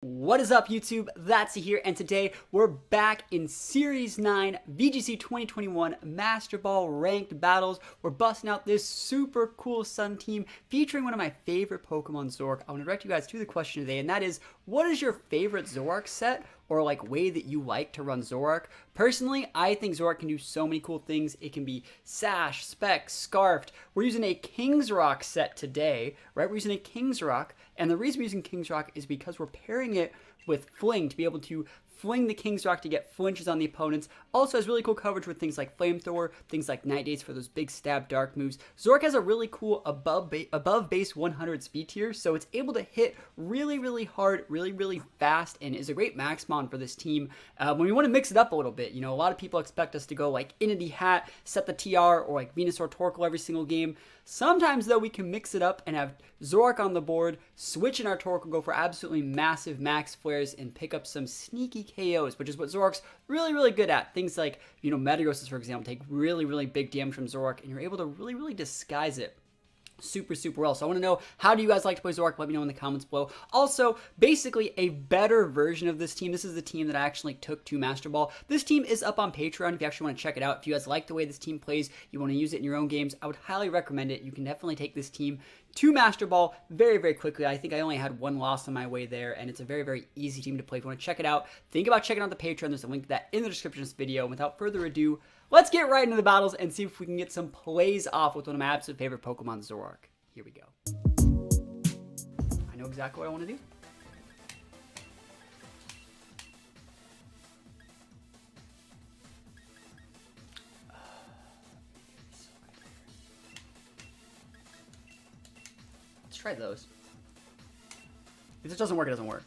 What is up, YouTube? That's here, and today we're back in Series 9 VGC 2021 Master Ball Ranked Battles. We're busting out this super cool Sun team featuring one of my favorite Pokemon, Zoroark. I want to direct you guys to the question today, and that is, what is your favorite Zoroark set or like way that you like to run Zoroark? Personally, I think Zoroark can do so many cool things. It can be Sash, Spec, Scarfed. We're using a King's Rock set today, right? We're using a King's Rock, and the reason we're using King's Rock is because we're pairing it with Fling to be able to fling the King's Rock to get flinches on the opponents. Also has really cool coverage with things like Flamethrower, things like Night Days for those big stab dark moves. Zoroark has a really cool above base 100 speed tier, so it's able to hit really hard, really fast, and is a great max mon for this team. When we want to mix it up a little bit, you know, a lot of people expect us to go like Entity Hat, set the TR, or like Venusaur Torkoal every single game. Sometimes though, we can mix it up and have Zoroark on the board, switch in our Torkoal, go for absolutely massive max flares, and pick up some sneaky KOs, which is what Zoroark's really good at. Things like, you know, Metagross, for example, take really big damage from Zoroark, and you're able to really disguise it super well. So I want to know, how do you guys like to play Zoroark? Let me know in the comments below. Also, basically a better version of this team. This is the team that I actually took to Master Ball. This team is up on Patreon if you actually want to check it out. If you guys like the way this team plays, you want to use it in your own games, I would highly recommend it. You can definitely take this team to Master Ball very quickly. I think I only had one loss on my way there, and it's a very easy team to play. If you want to check it out, think about checking out the Patreon. There's a link to that in the description of this video. And without further ado, let's get right into the battles and see if we can get some plays off with one of my absolute favorite Pokemon, Zoroark. Here we go. I know exactly what I want to do. Let's try those. If this doesn't work, it doesn't work.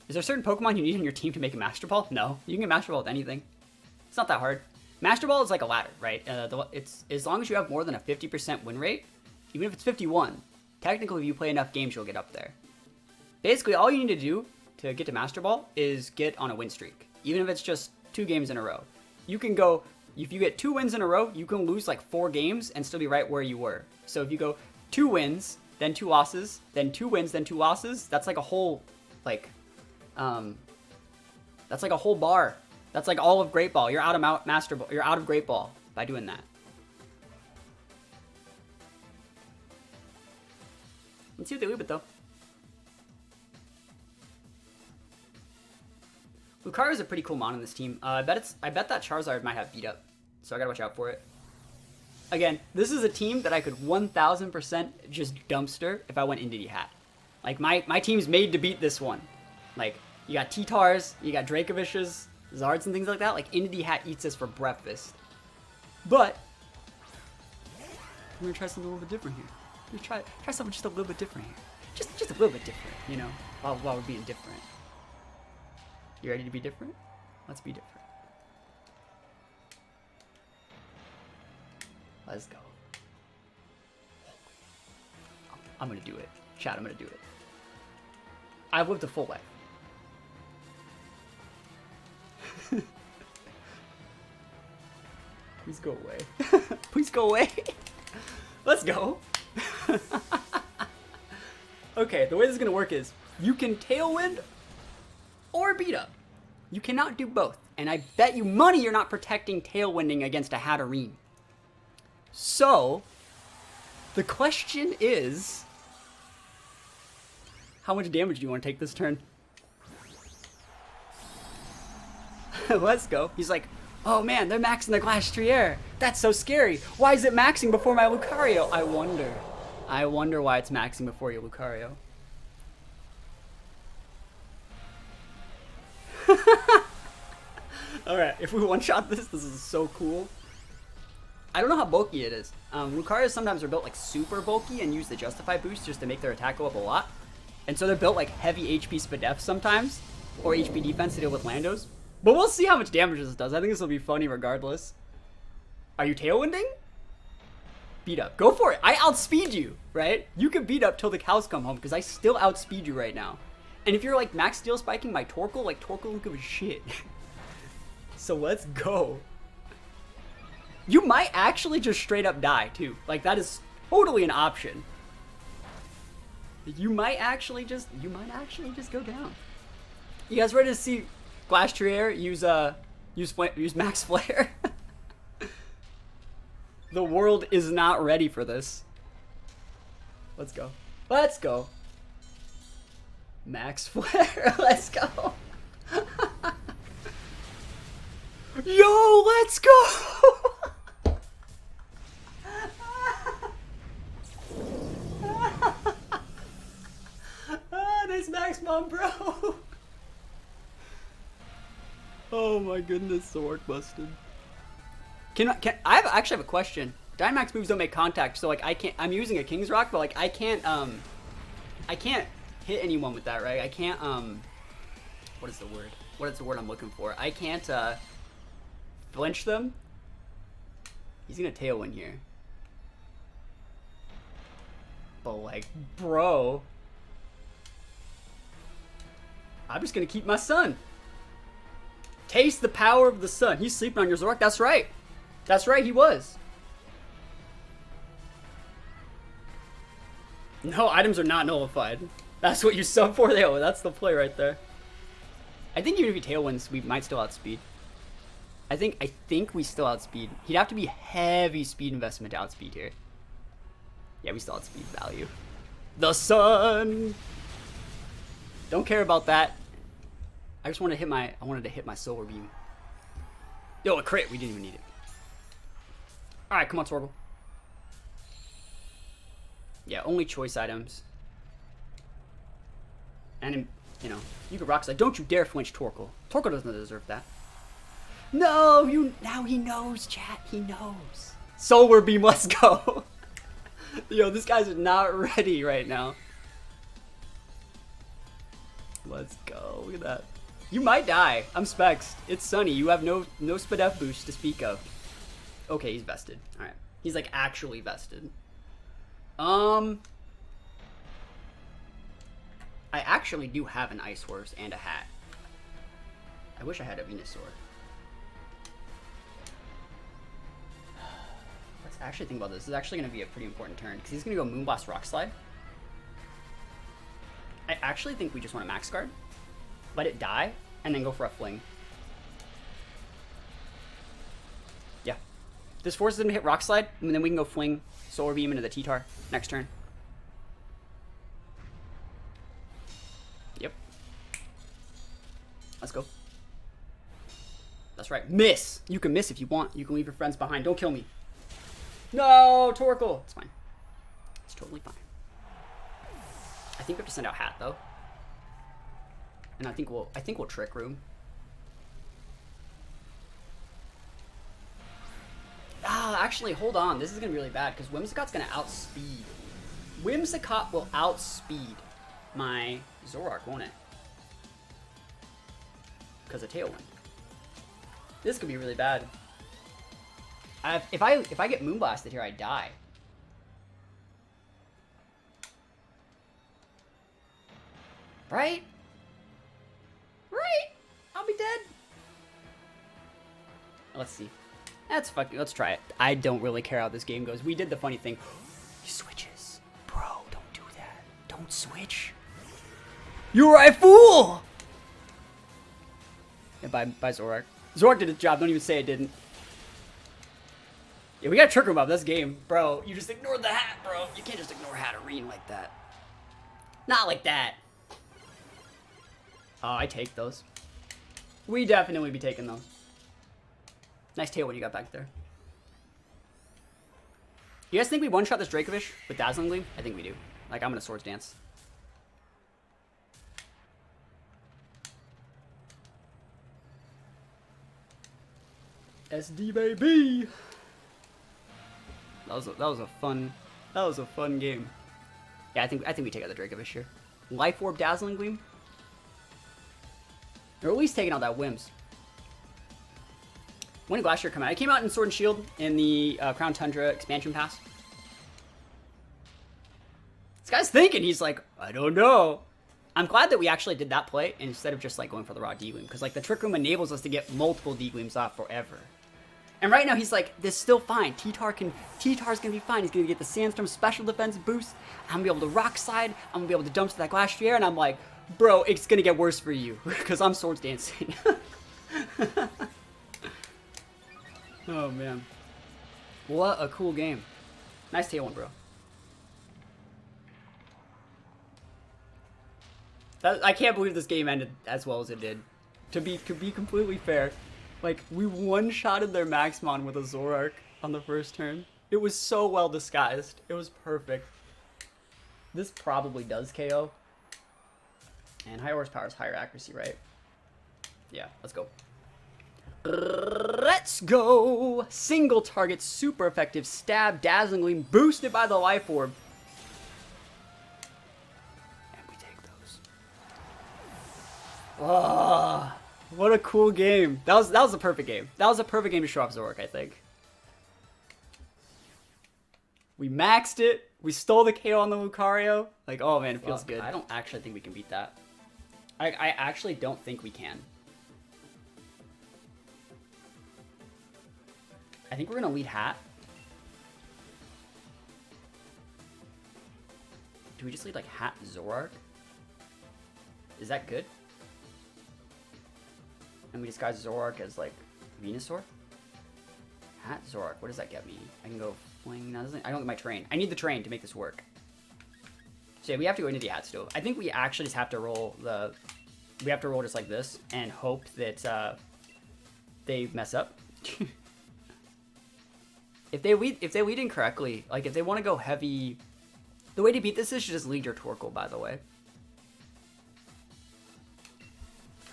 Is there a certain Pokemon you need in your team to make a Master Ball? No. You can get Master Ball with anything. It's not that hard. Master Ball is like a ladder, right? It's as long as you have more than a 50% win rate, even if it's 51, technically if you play enough games, you'll get up there. Basically, all you need to do to get to Master Ball is get on a win streak, even if it's just 2 games in a row. You can go, if you get 2 wins in a row, you can lose like 4 games and still be right where you were. So if you go 2 wins, then 2 losses, then 2 wins, then 2 losses, that's like a whole, like, that's like a whole bar. That's like all of Great Ball. You're out of Master Ball. You're out of Great Ball by doing that. Let's see what they leave it though. Lucario's a pretty cool mon in this team. I bet that Charizard might have beat up, so I gotta watch out for it. Again, this is a team that I could 1000% just dumpster if I went Entity Hat. Like my team's made to beat this one. Like you got T-Tars, you got Dracovishes, Zards and things like that. Like Entity Hat eats this for breakfast. But I'm gonna try something a little bit different here. I'm gonna try something just a little bit different here. Just a little bit different, you know, while we're being different. You ready to be different? Let's be different. Let's go. I'm gonna do it. Chat, I'm gonna do it. I've lived a full life. Please go away. Please go away. Let's go. Okay, the way this is going to work is you can Tailwind or beat up. You cannot do both. And I bet you money you're not protecting Tailwinding against a Hatterene. So, the question is, how much damage do you want to take this turn? Let's go. He's like, oh man, they're maxing the Glass Trier. That's so scary. Why is it maxing before my Lucario? I wonder why it's maxing before your Lucario. Alright, if we one-shot this is so cool. I don't know how bulky it is. Lucarios sometimes are built like super bulky and use the Justify boost just to make their attack go up a lot. And so they're built like heavy HP Spadef sometimes, or HP defense to deal with Landos. But we'll see how much damage this does. I think this will be funny regardless. Are you Tailwinding? Beat up. Go for it. I outspeed you, right? You can beat up till the cows come home because I still outspeed you right now. And if you're like max steel spiking my Torkoal, like Torkoal don't give a shit. So let's go. You might actually just straight up die too. Like that is totally an option. You might actually just go down. You guys ready to see Glastrier use Max Flare? The world is not ready for this. Let's go. Let's go. Max Flare. Let's go. Yo, let's go. Nice Max Mom, bro. Oh my goodness, Zoroark busted. I actually have a question. Dynamax moves don't make contact, so like I'm using a King's Rock, but like I can't hit anyone with that, right? I can't what is the word? What is the word I'm looking for? I can't flinch them. He's gonna Tailwind here. But like, bro, I'm just gonna keep my sun. Taste the power of the sun. He's sleeping on your Zoroark. That's right. That's right, he was. No, items are not nullified. That's what you sub for. That's the play right there. I think even if he Tailwinds, we might still outspeed. I think we still outspeed. He'd have to be heavy speed investment to outspeed here. Yeah, we still outspeed value. The sun. Don't care about that. I just wanted to hit my Solar Beam. Yo, a crit. We didn't even need it. All right, come on, Torgal. Yeah, only choice items. And you know, you could rock slide. Don't you dare flinch Torkoal. Torkoal doesn't deserve that. No, now he knows, chat. He knows. Solar Beam, let's go. Yo, this guy's not ready right now. Let's go. Look at that. You might die. I'm Spexed. It's sunny. You have no SPDF boost to speak of. Okay, he's vested. All right, he's like actually vested. I actually do have an Ice Horse and a hat. I wish I had a Venusaur. Let's actually think about this. This is actually going to be a pretty important turn because he's going to go Moonblast Rock Slide. I actually think we just want to Max Guard, let it die, and then go for a Fling. Yeah. This forces him to hit Rock Slide, and then we can go Fling Solar Beam into the T-Tar next turn. Yep. Let's go. That's right. Miss! You can miss if you want. You can leave your friends behind. Don't kill me. No, Torkoal. It's fine. It's totally fine. I think we have to send out Hat though. And I think we'll Trick Room. Ah, actually, hold on. This is gonna be really bad because Whimsicott's gonna outspeed. Whimsicott will outspeed my Zoroark, won't it? Because of Tailwind. This could be really bad. If I get Moonblasted here, I die. Right? Right? I'll be dead. Let's see. Let's try it. I don't really care how this game goes. We did the funny thing. He switches. Bro, don't do that. Don't switch. You're a fool! Yeah, bye Zoroark. Zoroark did its job. Don't even say it didn't. Yeah, we got Trick Room up. That's game. Bro, you just ignored the hat, bro. You can't just ignore Hatterene like that. Not like that. Oh, I take those. We definitely be taking those. Nice Tailwind you got back there. You guys think we one-shot this Dracovish with Dazzling Gleam? I think we do. Like, I'm gonna Swords Dance. SD baby. That was a fun game. Yeah, I think we take out the Dracovish here. Life Orb Dazzling Gleam. Or at least taking out that Whims. When did Glacier come out? It came out in Sword and Shield in the Crown Tundra expansion pass. This guy's thinking, he's like, I don't know. I'm glad that we actually did that play instead of just like going for the raw D-Gleam. Because like the Trick Room enables us to get multiple D-Gleams off forever. And right now he's like, this is still fine. T-Tar's gonna be fine. He's gonna get the Sandstorm special defense boost. I'm gonna be able to rock slide. I'm gonna be able to dump to that glass air. And I'm like, bro, it's gonna get worse for you because I'm swords dancing. Oh man, what a cool game. Nice tail one, bro. I can't believe this game ended as well as it did. To be completely fair, like, we one-shotted their Maxmon with a Zoroark on the first turn. It was so well disguised. It was perfect. This probably does KO. And higher horsepower is higher accuracy, right? Yeah, let's go. Let's go! Single target, super effective, stab, dazzling gleam, boosted by the life orb. And we take those. Oh, what a cool game. That was a perfect game. That was a perfect game to show off Zoroark, I think. We maxed it. We stole the KO on the Lucario. Like, oh man, it feels good. I don't actually think we can beat that. I actually don't think we can. I think we're going to lead Hat. Do we just lead, like, Hat Zoroark? Is that good? And we disguise Zoroark as, like, Venusaur? Hat Zoroark, what does that get me? I can go fling. No, I don't get my train. I need the train to make this work. So yeah, we have to go into the Hat Stove. I think we actually just have to roll the... We have to roll just like this and hope that they mess up. If they lead incorrectly, like if they want to go heavy, the way to beat this is to just lead your Torkoal, by the way.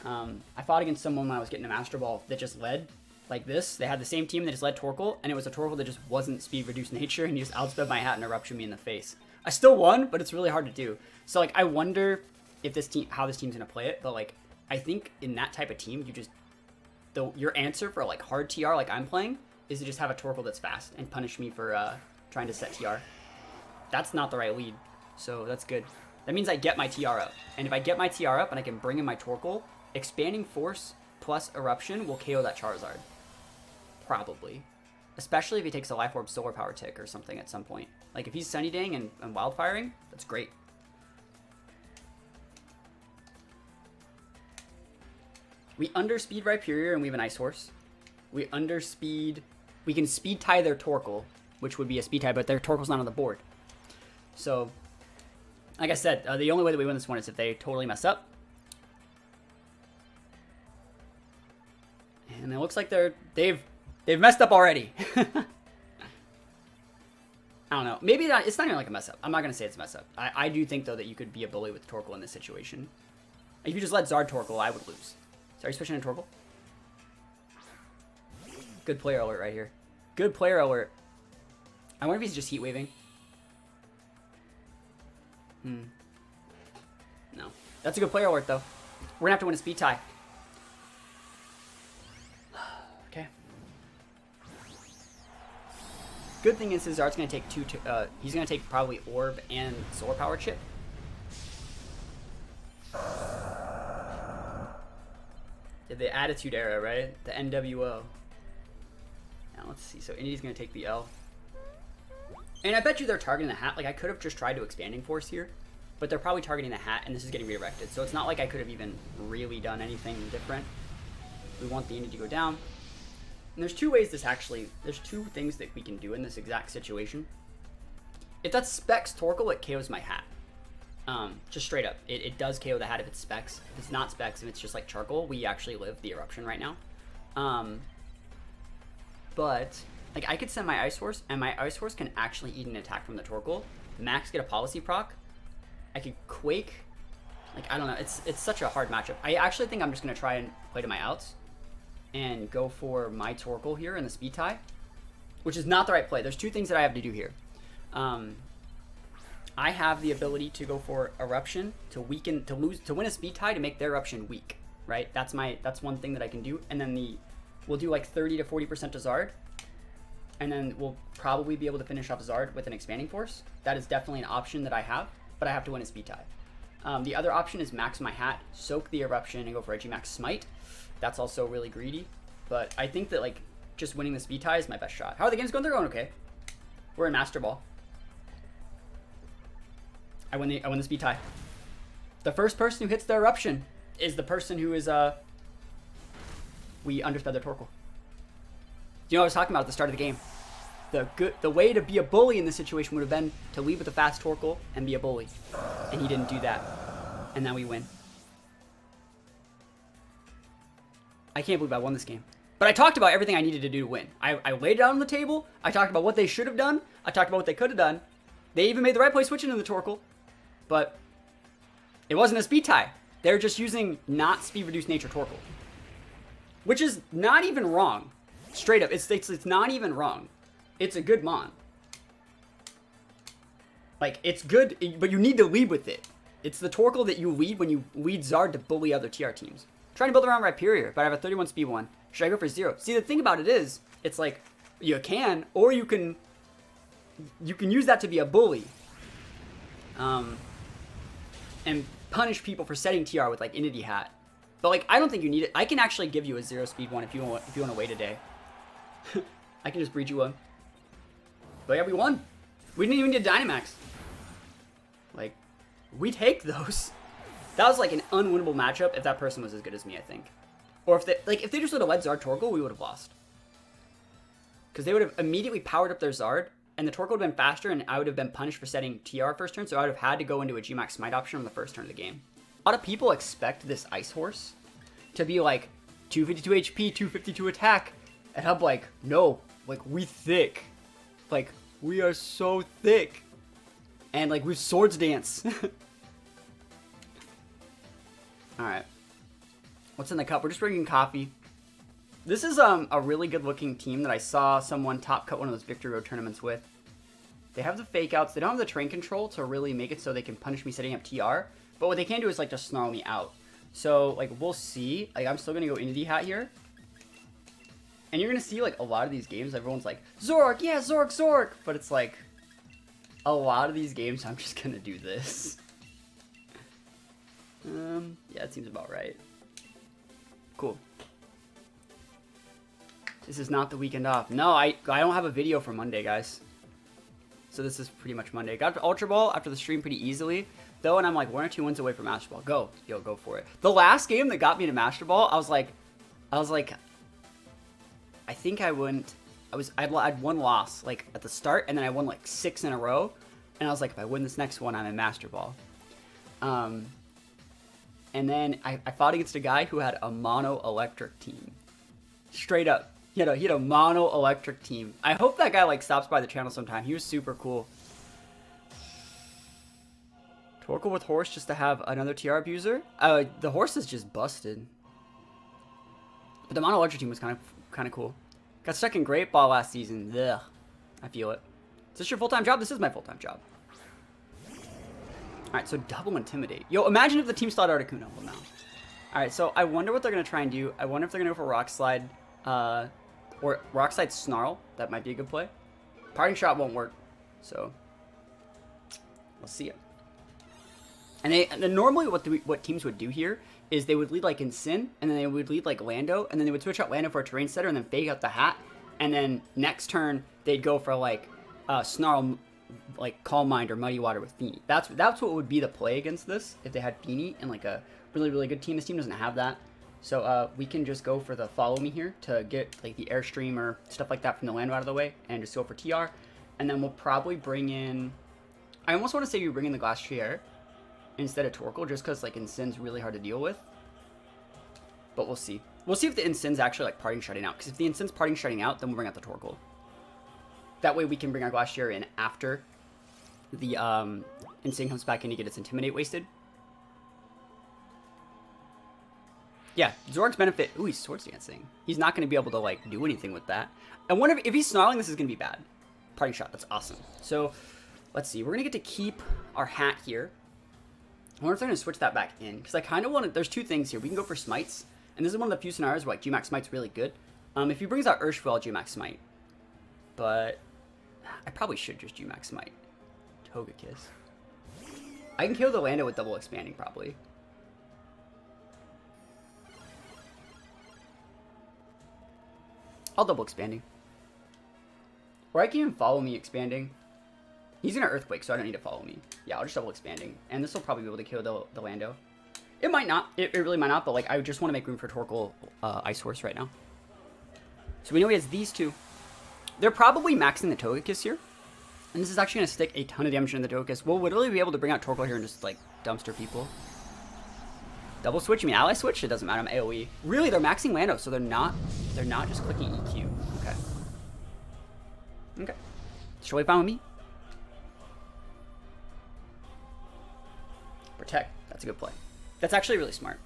I fought against someone when I was getting a Master Ball that just led like this. They had the same team that just led Torkoal, and it was a Torkoal that just wasn't speed reduced nature, and he just outsped my Hat and eruption me in the face. I still won, but it's really hard to do. So like I wonder if this team, how this team's gonna play it, but like I think in that type of team, you just your answer for like hard TR like I'm playing is to just have a Torkoal that's fast and punish me for trying to set TR. That's not the right lead, so that's good. That means I get my TR up, and if I get my TR up and I can bring in my Torkoal, Expanding Force plus Eruption will KO that Charizard. Probably. Especially if he takes a Life Orb Solar Power Tick or something at some point. Like if he's Sunny Dang and Wildfiring, that's great. We underspeed Rhyperior and we have an Ice Horse. We underspeed... We can speed tie their Torkoal, which would be a speed tie, but their Torkoal's not on the board. So, like I said, the only way that we win this one is if they totally mess up. And it looks like they've messed up already. I don't know. Maybe it's not even like a mess up. I'm not going to say it's a mess up. I do think, though, that you could be a bully with Torkoal in this situation. If you just let Zard Torkoal, I would lose. So are you switching in Torkoal? Good player alert right here. Good player alert. I wonder if he's just heat waving. No. That's a good player alert, though. We're going to have to win a speed tie. Okay. Good thing is his Zard's going to take he's going to take probably Orb and Solar Power Chip. The Attitude Era, right? The NWO. Now let's see. So Indy's going to take the L. And I bet you they're targeting the Hat. Like I could have just tried to Expanding Force here, but they're probably targeting the Hat, and this is getting redirected. So it's not like I could have even really done anything different. We want the Indy to go down. And there's two ways there's two things that we can do in this exact situation. If that's Specs Torkoal, it KOs my Hat. Just straight up. It does KO the Hat if it's Specs. If it's not Specs, if it's just like Charcoal, we actually live the Eruption right now. But, like, I could send my Ice Horse, and my Ice Horse can actually eat an attack from the Torkoal. Max get a Policy proc. I could Quake. Like, I don't know. It's such a hard matchup. I actually think I'm just going to try and play to my outs and go for my Torkoal here in the speed tie, which is not the right play. There's two things that I have to do here. I have the ability to go for Eruption to weaken, to win a speed tie to make their Eruption weak, right? That's one thing that I can do. And then we'll do like 30 to 40% to Zard, and then we'll probably be able to finish off Zard with an Expanding Force. That is definitely an option that I have, but I have to win a speed tie. The other option is max my Hat, soak the Eruption, and go for Regimax Smite. That's also really greedy, but I think that like just winning the speed tie is my best shot. How are the games going? They're going okay. We're in Master Ball. I win the speed tie. The first person who hits the eruption is the person who is we undersped their Torkoal. You know what I was talking about at the start of the game? The way to be a bully in this situation would have been to lead with a fast Torkoal and be a bully. And he didn't do that. And now we win. I can't believe I won this game. But I talked about everything I needed to do to win. I laid it out on the table. I talked about what they should have done. I talked about what they could have done. They even made the right play switching into the Torkoal. But it wasn't a speed tie. They're just using not speed reduced nature Torkoal. Which is not even wrong. Straight up. It's not even wrong. It's a good mon. Like, it's good, but you need to lead with it. It's the Torkoal that you lead when you lead Zard to bully other TR teams. I'm trying to build around Rhyperior, but I have a 31 speed one. Should I go for 0? See, the thing about it is, it's like, you can, or you can use that to be a bully. And punish people for setting TR with, like, Entity Hat. But, like, I don't think you need it. I can actually give you a 0 speed one if you want to wait a day. I can just breed you one. But yeah, we won. We didn't even get Dynamax. Like, we take those. That was like an unwinnable matchup if that person was as good as me, I think. Or if they just would have led Zard Torkoal, we would have lost. Because they would have immediately powered up their Zard, and the Torkoal would have been faster, and I would have been punished for setting TR first turn, so I would have had to go into a Gmax Smite option on the first turn of the game. A lot of people expect this Ice Horse to be like 252 HP, 252 attack, and I'm like, no, like, we thick. Like, we are so thick. And, like, we Swords Dance. Alright. What's in the cup? We're just drinking coffee. This is a really good-looking team that I saw someone top cut one of those Victory Road tournaments with. They have the fake outs. They don't have the train control to really make it so they can punish me setting up TR. But what they can do is, like, just snarl me out. So, like, we'll see. Like, I'm still going to go Entity Hat here. And you're going to see, like, a lot of these games, everyone's like, Zoroark, yeah, Zoroark, Zoroark. But it's like, a lot of these games, I'm just going to do this. Yeah, it seems about right. Cool. This is not the weekend off. No, I don't have a video for Monday, guys. So this is pretty much Monday. Got to Ultra Ball after the stream pretty easily, though, and I'm like 1 or 2 wins away from Master Ball. Go. Yo, go for it. The last game that got me to Master Ball, I was like, I think I wouldn't. I'd one loss like at the start, and then I won like 6 in a row, and I was like, if I win this next one, I'm in Master Ball. And then I fought against a guy who had a mono electric team. Straight up, he had a mono electric team. I hope that guy like stops by the channel sometime. He was super cool. Torkoal with horse just to have another TR abuser. The horse is just busted. But the mono electric team was kind of cool. Got stuck in Great Ball last season. Ugh. I feel it. Is this your full-time job? This is my full-time job. Alright, so double Intimidate. Yo, imagine if the team slot Articuno. Well, no. Alright, so I wonder what they're going to try and do. I wonder if they're going to go for Rock Slide. Or Rock Slide Snarl. That might be a good play. Parting Shot won't work. So, we'll see it. And then normally what teams would do here is they would lead like Incin, and then they would lead like Lando, and then they would switch out Lando for a Terrain Setter, and then fake out the hat, and then next turn they'd go for like Snarl, like Calm Mind or Muddy Water with Feeny. That's what would be the play against this if they had Feeny and like a really good team. This team doesn't have that, so we can just go for the Follow Me here to get like the Airstream or stuff like that from the Lando out of the way, and just go for TR, and then we'll probably bring in. I almost want to say we bring in the Glacier instead of Torkoal, just because like Incin's really hard to deal with. But we'll see. We'll see if the Incin's actually like parting shutting out. Because if the Incin's parting shutting out, then we'll bring out the Torkoal. That way we can bring our Glacier in after the Incin comes back in to get its Intimidate wasted. Yeah, Zoroark's benefit. Ooh, he's Swords Dancing. He's not going to be able to like do anything with that. I wonder if he's snarling, this is going to be bad. Parting shot. That's awesome. So let's see. We're going to get to keep our hat here. I wonder if they're going to switch that back in. Because I kind of want to... There's 2 things here. We can go for Smites. And this is one of the few scenarios where like, Gmax Smite's really good. If he brings out Urshifu, I'll Gmax Smite. But I probably should just Gmax Smite. Togekiss. I can kill the Lando with double expanding, probably. I'll double expanding. Or I can even follow me expanding. He's gonna Earthquake, so I don't need to follow me. Yeah, I'll just double expanding. And this will probably be able to kill the Lando. It might not. It really might not, but like I just want to make room for Torkoal Ice Horse right now. So we know he has these two. They're probably maxing the Togekiss here. And this is actually going to stick a ton of damage into the Togekiss. We'll literally be able to bring out Torkoal here and just like dumpster people. Double switch, I mean ally switch, it doesn't matter, I'm AoE. Really, they're maxing Lando, so they're not just clicking EQ. Okay. Okay. It's totally fine with me. Protect. That's a good play. That's actually really smart.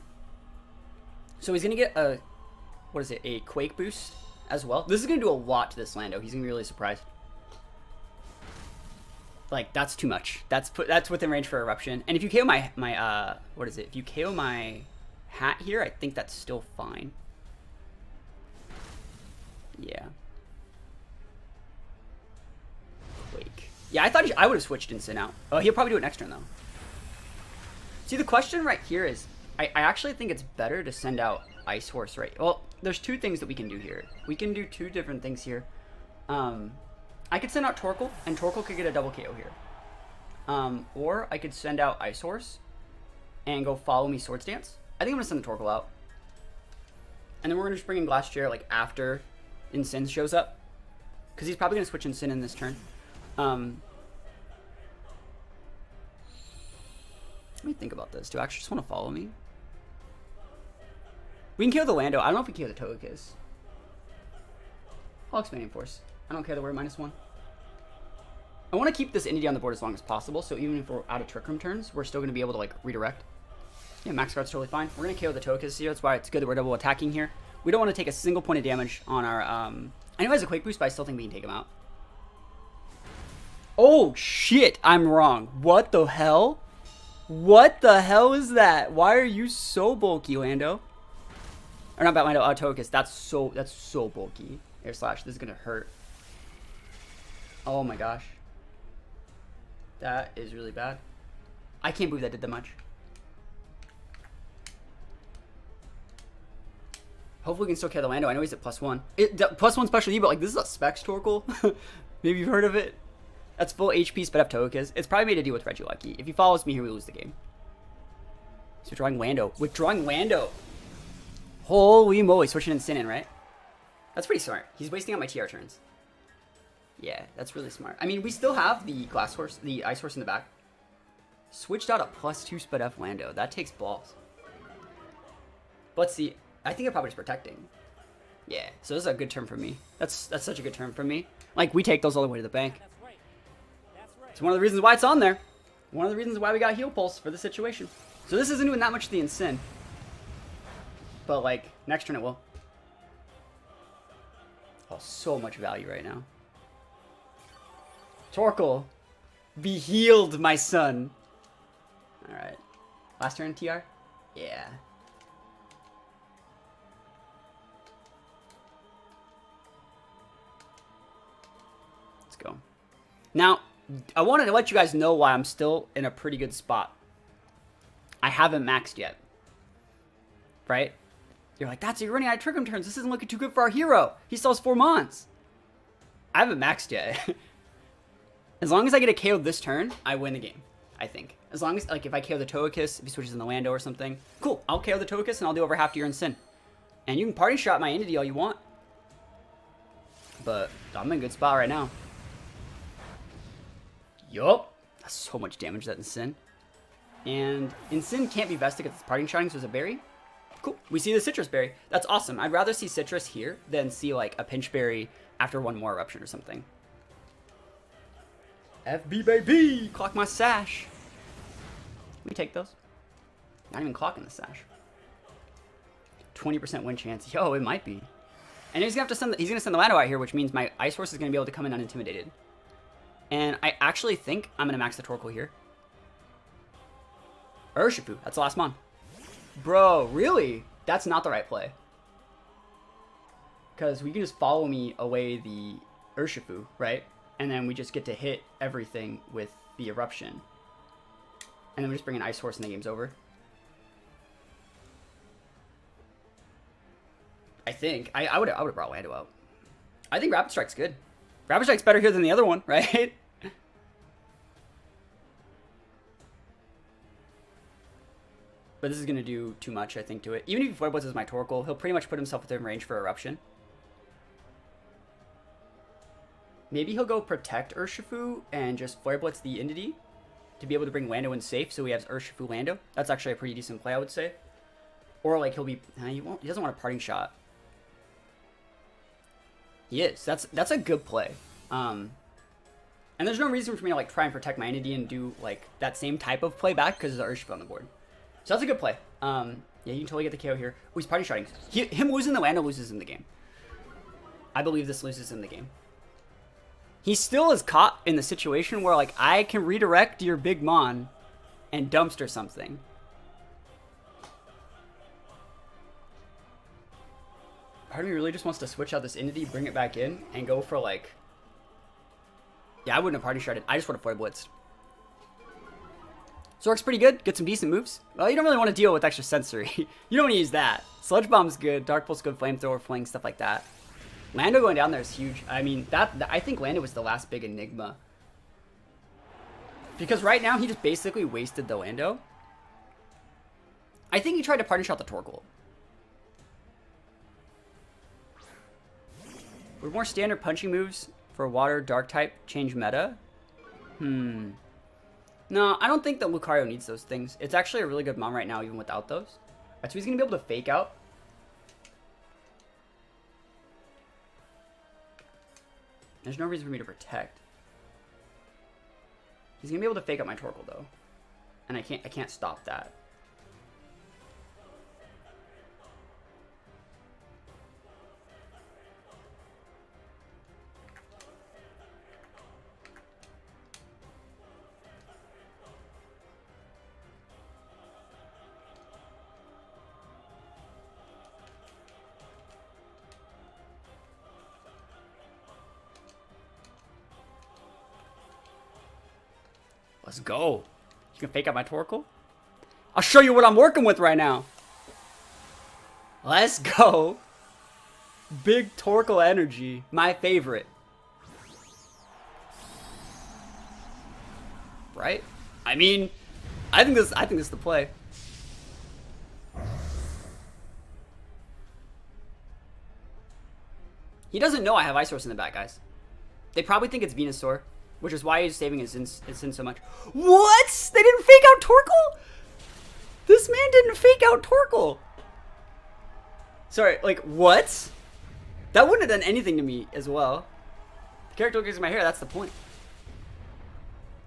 So he's going to get a, what is it, a Quake boost as well. This is going to do a lot to this Lando. He's going to be really surprised. Like, that's too much. That's within range for Eruption. And if you KO my what is it? If you KO my hat here, I think that's still fine. Yeah. Quake. Yeah, I thought I would have switched Instant out. Oh, he'll probably do it next turn, though. See, the question right here is, I actually think it's better to send out Ice Horse, right? Well, there's two things that we can do here. We can do two different things here. I could send out Torkoal, and Torkoal could get a double KO here. Or I could send out Ice Horse and go follow me Swords Dance. I think I'm going to send the Torkoal out. And then we're going to just bring in Glass Chair like after Incin shows up. Because he's probably going to switch Incin in this turn. Let me think about this. Do I actually just want to follow me? We can kill the Lando. I don't know if we can kill the Togekiss. I'll Expanding Force. I don't care that we're -1. I want to keep this Indie on the board as long as possible, so even if we're out of Trick Room turns, we're still going to be able to like redirect. Yeah, Max Guard's totally fine. We're going to KO the Togekiss here. That's why it's good that we're double attacking here. We don't want to take a single point of damage on our... I know he has a Quake boost, but I still think we can take him out. Oh, shit. I'm wrong. What the hell? What the hell is that? Why are you so bulky, Lando? Or not Lando, Togekiss. That's so bulky. Air Slash. This is going to hurt. Oh my gosh. That is really bad. I can't believe that did that much. Hopefully we can still kill the Lando. I know he's at +1. +1 special E, but like this is a Specs Torkoal. Maybe you've heard of it. That's full HP sped up Togekiss. It's probably made to deal with Regirock. If he follows me here, we lose the game. He's withdrawing Lando. Withdrawing Lando. Holy moly. Switching Incin in, right? That's pretty smart. He's wasting out my TR turns. Yeah, that's really smart. I mean, we still have the Glass Horse, the Ice Horse in the back. Switched out a +2 sped F Lando. That takes balls. But see, I think I'm probably just protecting. Yeah, so this is a good turn for me. That's such a good turn for me. Like, we take those all the way to the bank. It's one of the reasons why it's on there. One of the reasons why we got Heal Pulse for this situation. So this isn't even that much the Incin. But, like, next turn it will. Oh, so much value right now. Torkoal, be healed, my son. Alright. Last turn, TR? Yeah. Let's go. Now, I wanted to let you guys know why I'm still in a pretty good spot. I haven't maxed yet. Right? You're like, you're running out of Trick Room turns. This isn't looking too good for our hero. He still has 4 months. I haven't maxed yet. As long as I get a KO this turn, I win the game, I think. As long as, like, if I KO the Togekiss, if he switches in the Lando or something, cool. I'll KO the Togekiss and I'll do over half to your Incin. And you can party shot my Entity all you want. But I'm in a good spot right now. Yup. That's so much damage, that Incin. And Incin can't be vested because it's parting shotting, so it's a berry. Cool. We see the Citrus Berry. That's awesome. I'd rather see Citrus here than see, like, a Pinch Berry after one more Eruption or something. FB baby! Clock my sash. We take those. Not even clocking the sash. 20% win chance. Yo, it might be. And he's gonna have to send. He's gonna send the Lando out here, which means my Ice Horse is gonna be able to come in unintimidated. And I actually think I'm gonna max the Torkoal here. Urshifu. That's the last mon. Bro, really? That's not the right play. Because we can just follow me away the Urshifu, right? And then we just get to hit everything with the Eruption. And then we just bring an Ice Horse and the game's over. I think. I would have brought Lando out. I think Rapid Strike's good. Rapid Strike's better here than the other one, right? But this is going to do too much, I think, to it. Even if he Flare Blitzes my Torkoal, he'll pretty much put himself within range for Eruption. Maybe he'll go Protect Urshifu and just Flare Blitz the Entity to be able to bring Lando in safe, so he has Urshifu Lando. That's actually a pretty decent play, I would say. Or, like, he'll be... he doesn't want a Parting Shot. He is. That's a good play. And there's no reason for me to, like, try and protect my Entity and do, like, that same type of play back because there's Urshifu on the board. So that's a good play. Yeah, you can totally get the KO here. Oh, he's Parting Shotting. Him losing the Lando loses in the game. I believe this loses in the game. He still is caught in the situation where, like, I can redirect your big Mon and dumpster something. Part of me really just wants to switch out this Entity, bring it back in, and go for, like... Yeah, I wouldn't have Party Sharded. I just would have Flare Blitzed. Zoroark's pretty good. Get some decent moves. Well, you don't really want to deal with extra sensory. You don't want to use that. Sludge Bomb's good. Dark Pulse good. Flamethrower, Fling, stuff like that. Lando going down there is huge. I mean, I think Lando was the last big enigma. Because right now, he just basically wasted the Lando. I think he tried to Parting Shot the Torkoal. Would more standard punching moves for Water, Dark type change meta? No, I don't think that Lucario needs those things. It's actually a really good Mon right now, even without those. Right, so he's going to be able to Fake Out. There's no reason for me to protect. He's gonna be able to Fake Out my Torkoal though, and I can't stop that. Let's go. You can Fake Out my Torkoal? I'll show you what I'm working with right now. Let's go. Big Torkoal energy. My favorite. Right? I mean, I think this is the play. He doesn't know I have Ice Horse in the back, guys. They probably think it's Venusaur, which is why he's saving his Sin so much. What? They didn't Fake Out Torkoal? This man didn't Fake Out Torkoal. Sorry, like, what? That wouldn't have done anything to me as well. The character looks in my hair, that's the point.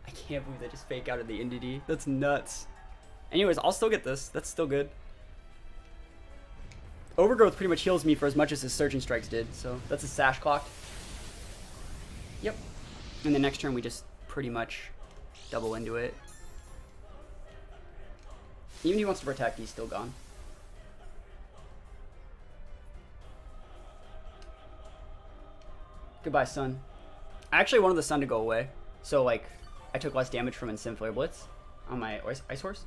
I can't believe they just Fake Out of the Entity. That's nuts. Anyways, I'll still get this. That's still good. Overgrowth pretty much heals me for as much as his Surging Strikes did, so that's a Sash clocked. Yep. And the next turn we just pretty much double into it. Even if he wants to protect, he's still gone. Goodbye, Sun. I actually wanted the Sun to go away, so like I took less damage from Instant Flare Blitz on my Ice Horse.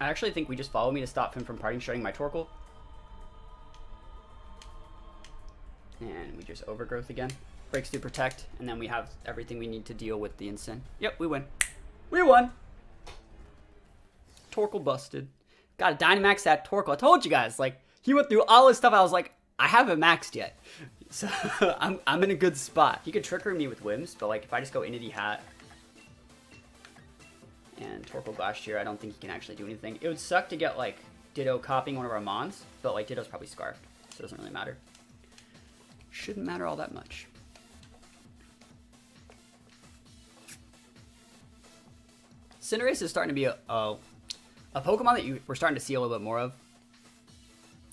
I actually think we just follow me to stop him from Parting Shotting my Torkoal. And we just Overgrowth again. Breaks through Protect, and then we have everything we need to deal with the Instant. Yep, we win. We won! Torkoal busted. Got a Dynamax that Torkoal. I told you guys, like, he went through all his stuff. I was like, I haven't maxed yet. So, I'm in a good spot. He could Trickery me with Whims, but like, if I just go Entity Hat and Torkoal Glacier, I don't think he can actually do anything. It would suck to get, like, Ditto copying one of our Mons, but, like, Ditto's probably Scarfed, so it doesn't really matter. Shouldn't matter all that much. Cinderace is starting to be a Pokemon that we're starting to see a little bit more of.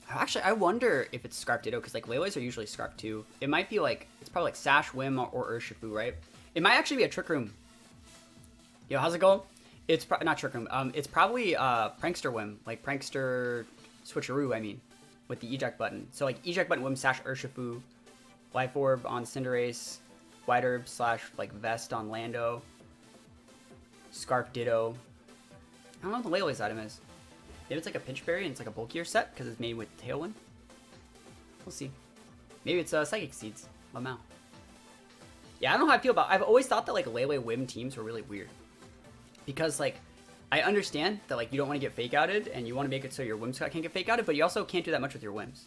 Actually, I wonder if it's Scarf Ditto, because, like, Lele's are usually Scarf too. It might be, like, it's probably, like, Sash, Whim, or Urshifu, right? It might actually be a Trick Room. Yo, how's it going? It's not Trick Room. It's probably Prankster Whim, like Prankster Switcheroo, I mean, with the eject button. So like eject button Whim Sash Urshifu, Life Orb on Cinderace, White Herb / like Vest on Lando. Scarf Ditto. I don't know what the Lele's item is. Maybe it's like a Pinch Berry and it's like a bulkier set because it's made with Tailwind. We'll see. Maybe it's Psychic Seeds. Lamau. Yeah, I don't know how I feel about. I've always thought that like Lele Whim teams were really weird because like I understand that like you don't want to get fake outed and you want to make it so your Whims can't get fake outed, but you also can't do that much with your Whims.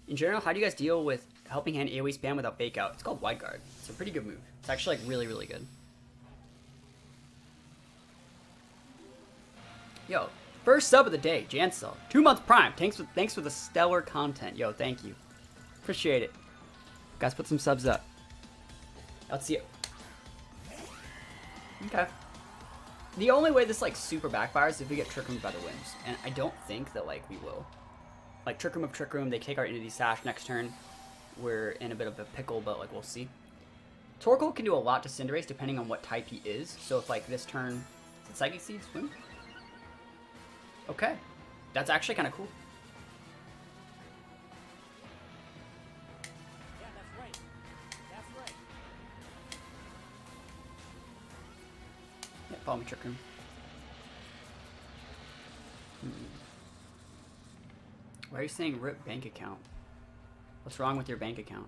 In general, how do you guys deal with Helping Hand AoE spam without fake out? It's called Wide Guard. It's a pretty good move. It's actually like really, really good. Yo, first sub of the day, Jansel. 2-month Prime. Thanks for the stellar content. Yo, thank you. Appreciate it. Guys, put some subs up. Let's see it. Okay. The only way this like super backfires is if we get Trick Room by the Whims, and I don't think that like we will. Like Trick Room of Trick Room, they take our Entity Sash next turn. We're in a bit of a pickle, but like we'll see. Torkoal can do a lot to Cinderace depending on what type he is. So if like this turn, is it Psychic Seeds? Whim? Okay, that's actually kind of cool. Yeah, that's right. That's right. Yeah, follow me, Trick Room. Why are you saying rip bank account? What's wrong with your bank account?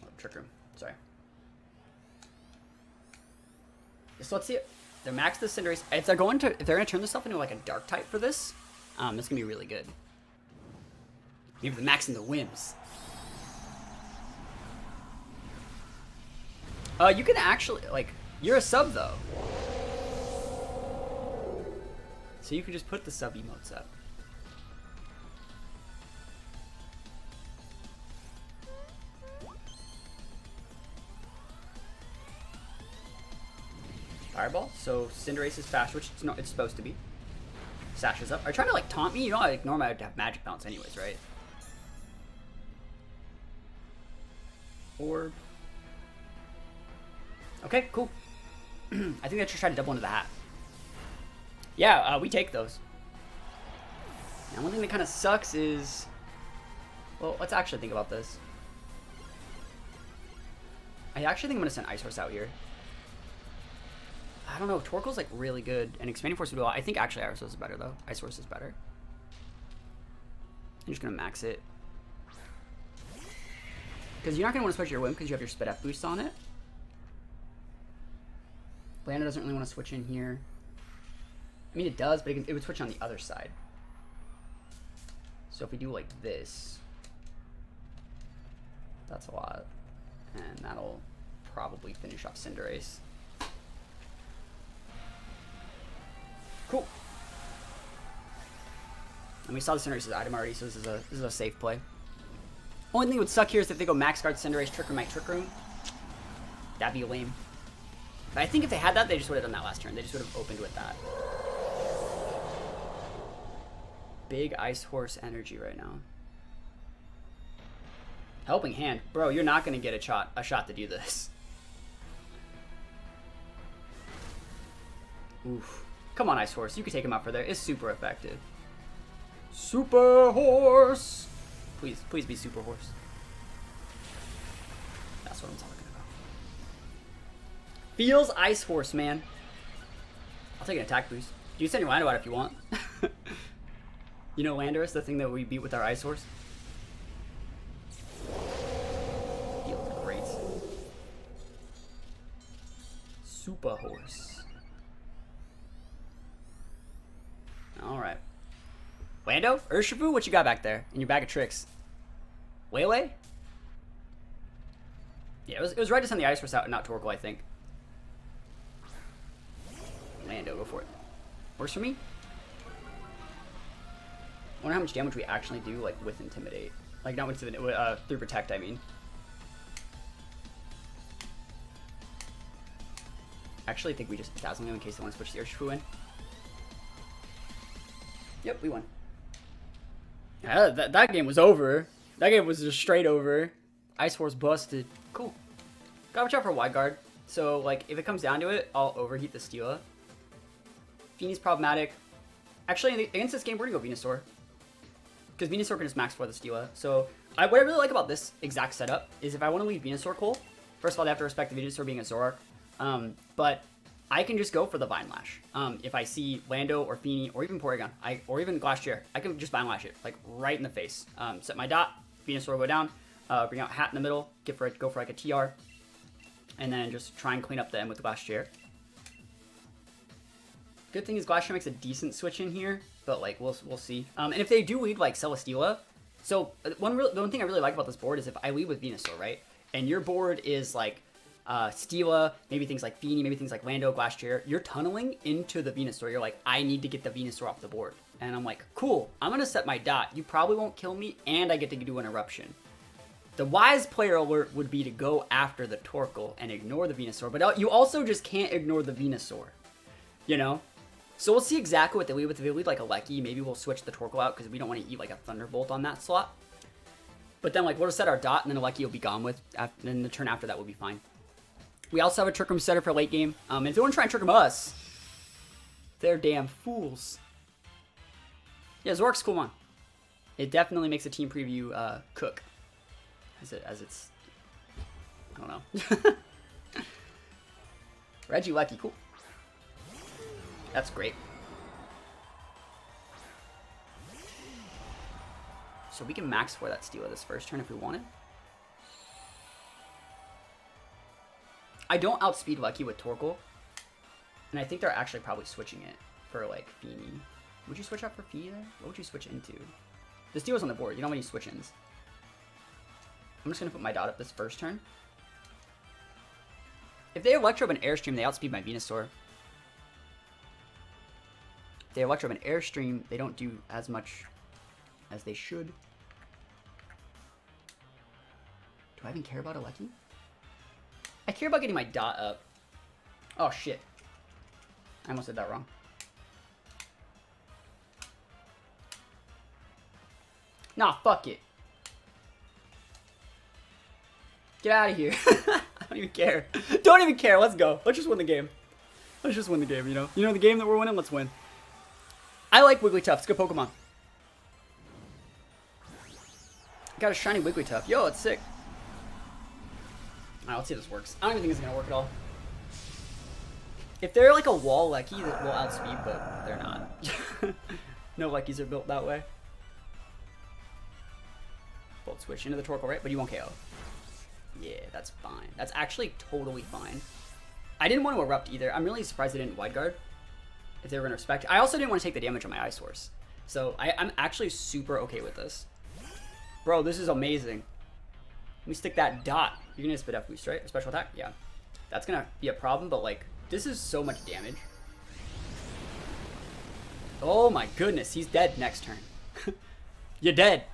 Oh, Trick Room. Sorry. So let's see it. They're max the Cinderace. If they're gonna turn themselves into like a dark type for this, it's gonna be really good. Maybe the max in the Whims. You can actually like you're a sub though, so you can just put the sub emotes up. Fireball, so Cinderace is fast, which it's supposed to be. Sashes up. Are you trying to like taunt me? You know, like normally I'd have Magic Bounce anyways, right? Orb. Okay, cool. I think they just tried to double into the hat. Yeah, we take those. Now, one thing that kind of sucks is, well, let's actually think about this. I actually think I'm gonna send Ice Horse out here. I don't know. Torkoal's like really good, and Expanding Force would do a lot. I think actually Ice Horse is better though. Ice Horse is better. I'm just gonna max it because you're not gonna want to switch your Whim because you have your Spit F boost on it. Lana doesn't really want to switch in here. I mean, it does, but it would switch on the other side. So if we do like this, that's a lot, and that'll probably finish off Cinderace. Cool. And we saw the Cinderace's item already, so this is a safe play. Only thing that would suck here is if they go max guard Cinderace, Trick Room, Trick Room. That'd be lame. But I think if they had that, they just would have done that last turn. They just would have opened with that. Big Ice Horse energy right now. Helping Hand. Bro, you're not going to get a shot to do this. Oof. Come on, Ice Horse. You can take him out for there. It's super effective. Super Horse. Please be Super Horse. That's what I'm talking about. Feels Ice Horse, man. I'll take an attack boost. You can send your Lando out if you want. You know Landorus, the thing that we beat with our Ice Horse? Feels great. Super Horse. Alright. Lando? Urshifu? What you got back there in your bag of tricks? Lele? Yeah, it was right to send the Ice Horse out and not Torkoal, I think. Lando, go for it. Works for me. I wonder how much damage we actually do, like, with Intimidate. Like, not with through Protect, I mean. Actually, I think we just dazzle them in case they want to switch the Urshifu in. Yep, we won. Yeah, that game was over. That game was just straight over. Ice Horse busted. Cool. Gotta watch out for Wide Guard. So, like, if it comes down to it, I'll overheat the Steela. Feeney's problematic. Actually, against this game, we're gonna go Venusaur. Because Venusaur can just max for the Steela. So, what I really like about this exact setup is if I want to leave Venusaur Coal, first of all, they have to respect the Venusaur being a Zoroark. But I can just go for the Vine Lash. If I see Lando or Feeny or even Porygon, or even Glass Chair, I can just Vine Lash it, like right in the face. Set my dot, Venusaur will go down, bring out Hat in the middle, go for like a TR, and then just try and clean up the end with the Glass Chair. Good thing is Glass Chair makes a decent switch in here, but like we'll see. And if they do lead like Celesteela, so the one thing I really like about this board is if I lead with Venusaur, right, and your board is like Steela, maybe things like Feeny, maybe things like Lando, Glass Chair, you're tunneling into the Venusaur. You're like, I need to get the Venusaur off the board. And I'm like, cool, I'm going to set my dot. You probably won't kill me, and I get to do an Eruption. The wise player alert would be to go after the Torkoal and ignore the Venusaur, but you also just can't ignore the Venusaur, you know? So we'll see exactly what they lead with. If they lead like a Lecky, maybe we'll switch the Torkoal out because we don't want to eat like a Thunderbolt on that slot. But then like we'll just set our dot, and then a Lecky will be gone with, and then the turn after that will be fine. We also have a Trick Room setter for late game. And if they want to try and Trick Room us, they're damn fools. Yeah, Zoroark's cool one. It definitely makes a team preview cook. As it's, I don't know. Reggie Lucky, cool. That's great. So we can max for that Steela this first turn if we want it. I don't outspeed Lucky with Torkoal. And I think they're actually probably switching it for like Feeny. Would you switch out for Feeny there? What would you switch into? The Steela's on the board. You don't have any switch-ins. I'm just going to put my dot up this first turn. If they Electro and Airstream, they outspeed my Venusaur. If they Electro and Airstream, they don't do as much as they should. Do I even care about a Lucky? I care about getting my dot up. Oh, shit. I almost did that wrong. Nah, fuck it. Get out of here. I don't even care. Don't even care. Let's go. Let's just win the game. Let's just win the game, you know? You know the game that we're winning? Let's win. I like Wigglytuff. It's a good Pokemon. Got a shiny Wigglytuff. Yo, it's sick. Alright, let's see if this works. I don't even think it's going to work at all. If they're like a wall Lecky, that will outspeed, but they're not. No Leckies are built that way. Bolt switch into the Torkoal, right? But you won't KO. Yeah, that's fine. That's actually totally fine. I didn't want to Erupt either. I'm really surprised they didn't Wide Guard. If they were going to respect. I also didn't want to take the damage on my Ice Horse. So I'm actually super okay with this. Bro, this is amazing. Let me stick that dot. You're going to spit F boost, right? Or special attack? Yeah. That's going to be a problem, but like, this is so much damage. Oh my goodness, he's dead next turn. You're dead.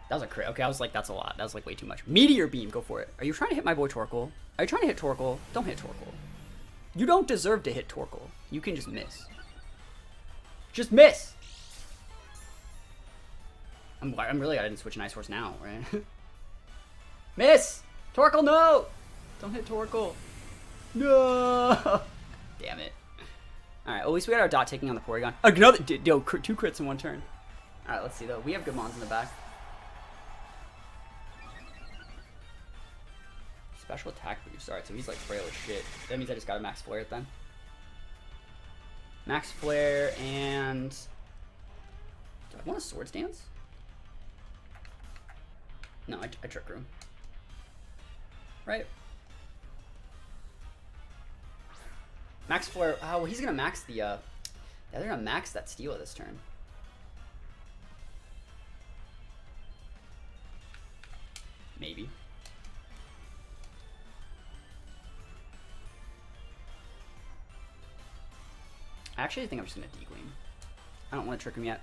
That was a crit. Okay, I was like, that's a lot. That was like way too much. Meteor Beam, go for it. Are you trying to hit my boy Torkoal? Are you trying to hit Torkoal? Don't hit Torkoal. You don't deserve to hit Torkoal. You can just miss. Just miss! I'm really glad I didn't switch an Ice Horse now, right? Miss! Torkoal, no! Don't hit Torkoal. No! Damn it. Alright, at least we got our dot taking on the Porygon. Another, yo, 2 crits in 1 turn. Alright, let's see though. We have good mons in the back. Special attack boost. Alright, so he's like frail as shit. That means I just gotta max flare it then. Max flare and... Do I want a Swords Dance? No, I Trick Room. Right? Max flare. Oh, well, he's gonna max the. Yeah, they're gonna max that Steela this turn. Maybe. I actually think I'm just gonna Degleam. I don't want to trick him yet.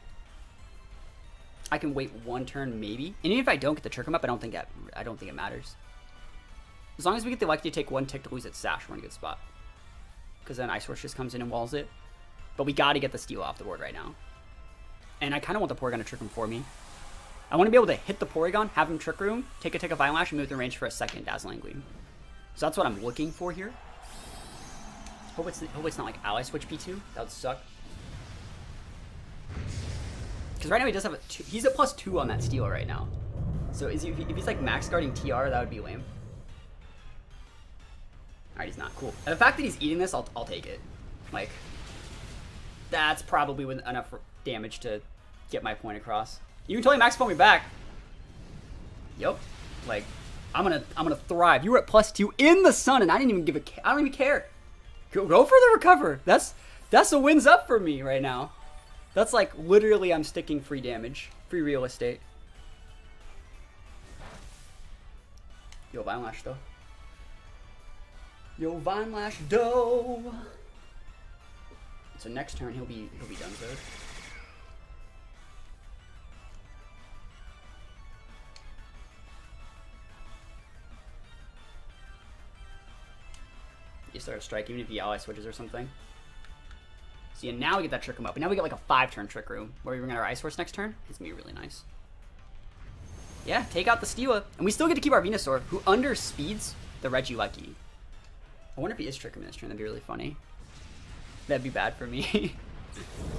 I can wait 1 turn maybe, and even if I don't get the trick him up, I don't think it matters. As long as we get the Lucky to take 1 tick to lose its Sash, we're in a good spot. Because then Ice Horse just comes in and walls it. But we got to get the Steela off the board right now. And I kind of want the Porygon to trick him for me. I want to be able to hit the Porygon, have him Trick Room, take a tick of Vine Lash, and move the range for a second Dazzling Gleam. So that's what I'm looking for here. Hope it's not like Ally Switch P2. That would suck. Because right now he does have a two, he's a +2 on that steal right now. So is he, if he's like max guarding TR, that would be lame. Alright, he's not. Cool. And the fact that he's eating this, I'll take it. Like, that's probably with enough damage to get my point across. You can totally max pull me back. Yep. Like, I'm gonna thrive. You were at +2 in the sun, and I didn't even give a. I don't even care. Go for the recover. That's a wins up for me right now. That's like literally I'm sticking free damage, free real estate. Yo, Vine Lash though. Yo, Vine Lash dough. So next turn he'll be done so. You start a strike even if he ally switches or something. So yeah, now we get that Trick Room up. And now we get like a 5-turn Trick Room where we bring out our Ice Horse next turn. It's gonna be really nice. Yeah, take out the Steela. And we still get to keep our Venusaur, who underspeeds the Regirock. I wonder if he is Trick Room this turn. That'd be really funny. That'd be bad for me.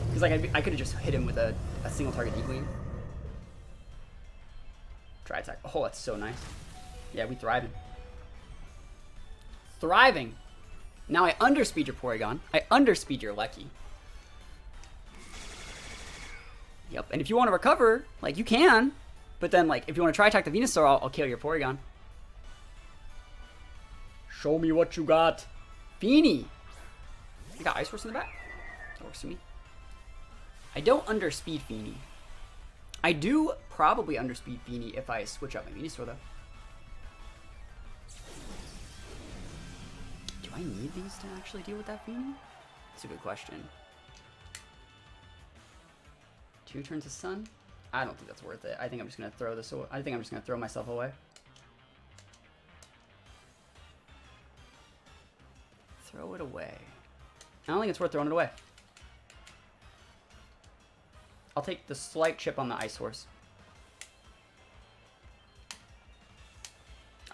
Because like I could have just hit him with a single target Deepling. Try attack. Oh, that's so nice. Yeah, we thriving. Thriving. Now I underspeed your Porygon. I underspeed your Lecky. Yep, and if you want to recover, like, you can. But then, like, if you want to try attack the Venusaur, I'll kill your Porygon. Show me what you got. Feeny. You got Ice Horse in the back. That works for me. I don't underspeed Feeny. I do probably underspeed Feeny if I switch out my Venusaur, though. Do I need these to actually deal with that Feeny? That's a good question. 2 turns of Sun? I don't think that's worth it. I think I'm just gonna throw this away. I think I'm just gonna throw myself away. Throw it away. I don't think it's worth throwing it away. I'll take the slight chip on the Ice Horse.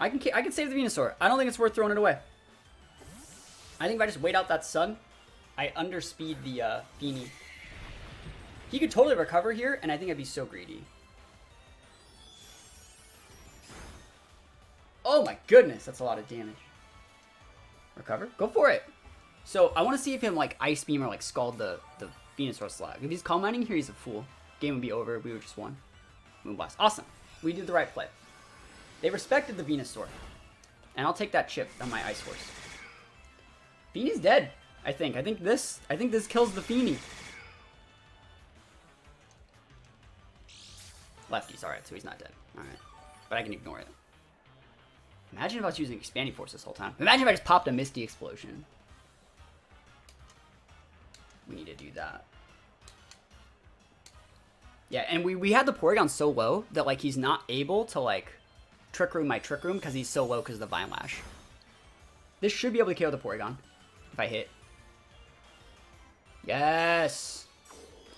I can save the Venusaur. I don't think it's worth throwing it away. I think if I just wait out that Sun, I underspeed the Feeny. He could totally recover here, and I think I'd be so greedy. Oh my goodness, that's a lot of damage. Recover? Go for it. So I want to see if him like Ice Beam or like Scald the Venusaur Slag. If he's Calm Minding here, he's a fool. Game would be over. We would just won. Moonblast. Awesome. We did the right play. They respected the Venusaur. And I'll take that chip on my Ice Horse. Feeny's dead, I think. I think this kills the Feeny. Lefty's alright, so he's not dead. Alright. But I can ignore it. Imagine if I was using Expanding Force this whole time. Imagine if I just popped a Misty Explosion. We need to do that. Yeah, and we had the Porygon so low that like he's not able to like Trick Room my Trick Room because he's so low because of the Vine Lash. This should be able to KO the Porygon if I hit. Yes!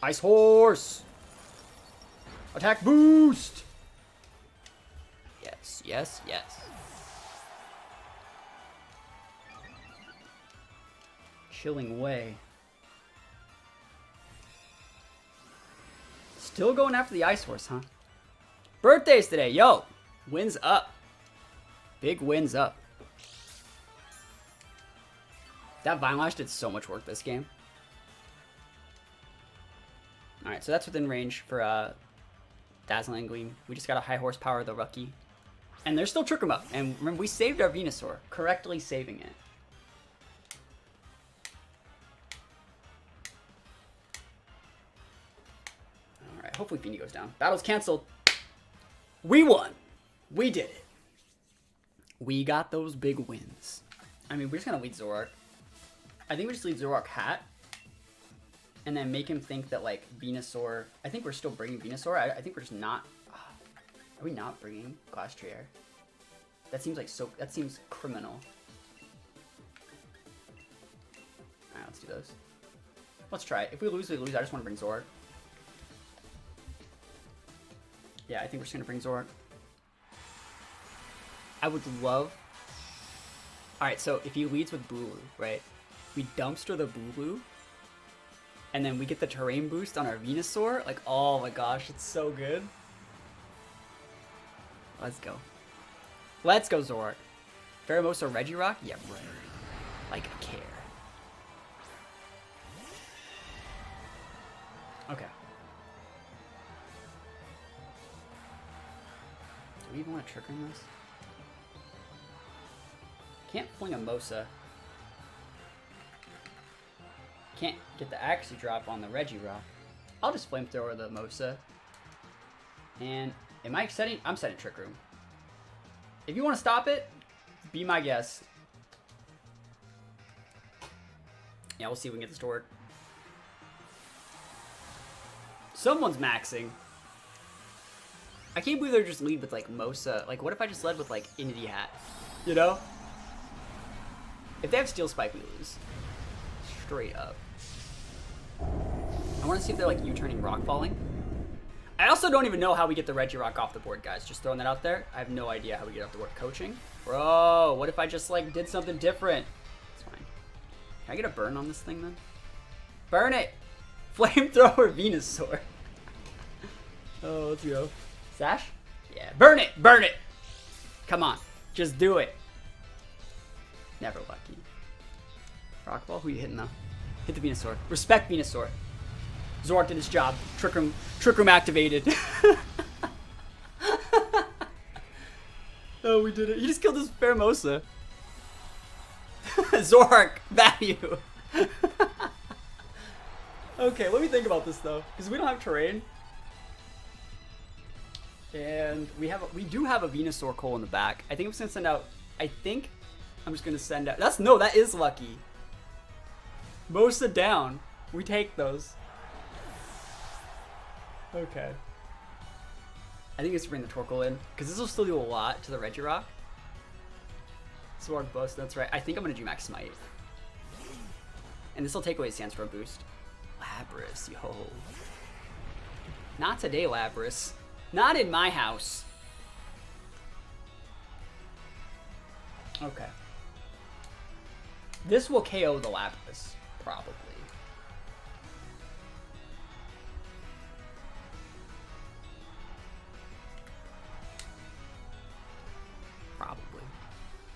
Ice Horse! Attack boost! Yes, yes, yes. Chilling Way. Still going after the Ice Horse, huh? Birthdays today, yo! Wins up. Big wins up. That Vine Lash did so much work this game. Alright, so that's within range for Dazzling Gleam. We just got a high horsepower, the Rookie. And there's still Trick 'em Up. And remember, we saved our Venusaur, correctly saving it. Alright, hopefully Feeny goes down. Battle's canceled. We won. We did it. We got those big wins. I mean, we're just gonna lead Zoroark. I think we just lead Zoroark Hat. And then make him think that, like, Venusaur... I think we're still bringing Venusaur. I think we're just not... Are we not bringing Glass Trier? That seems like so... That seems criminal. Alright, let's do those. Let's try it. If we lose, we lose. I just want to bring Zoroark. Yeah, I think we're just going to bring Zoroark. I would love... Alright, so if he leads with Bulu, right? We dumpster the Bulu. And then we get the terrain boost on our Venusaur. Like, oh my gosh, it's so good. Let's go. Let's go, Zoroark. Pheromosa Regirock? Yeah, right. Like a care. Okay. Do we even want to trigger this? Can't fling a Mosa. Can't get the Axie drop on the Regirock. I'll just flamethrower the Mosa. And am I setting? I'm setting Trick Room. If you want to stop it, be my guest. Yeah, we'll see if we can get this to work. Someone's maxing. I can't believe they're just lead with like Mosa. Like, what if I just led with like Into the Hat? You know? If they have Steel Spike, we lose. Straight up. I want to see if they're like U-turning Rock Falling. I also don't even know how we get the Regirock off the board, guys. Just throwing that out there. I have no idea how we get off the board. Coaching? Bro, what if I just like did something different? It's fine. Can I get a burn on this thing then? Burn it! Flamethrower Venusaur. Oh, let's go. Sash? Yeah. Burn it! Burn it! Come on. Just do it. Never lucky. Rockball? Who you hitting though? Hit the Venusaur. Respect Venusaur. Zoroark did his job. Trick room activated. Oh, we did it. He just killed his Pheromosa. Zoroark, value. Okay, let me think about this though, because we don't have terrain, and we do have a Venusaur Coal in the back. I think I'm just gonna send out. I think I'm just gonna send out. That is lucky. Mosa down. We take those. Okay. I think it's bring the Torkoal in, because this will still do a lot to the Regirock. Zoroark Boast, that's right. I think I'm gonna do Max Smite. And this will take away his Sandstorm boost. Lapras, yo. Not today, Lapras. Not in my house. Okay. This will KO the Lapras, probably.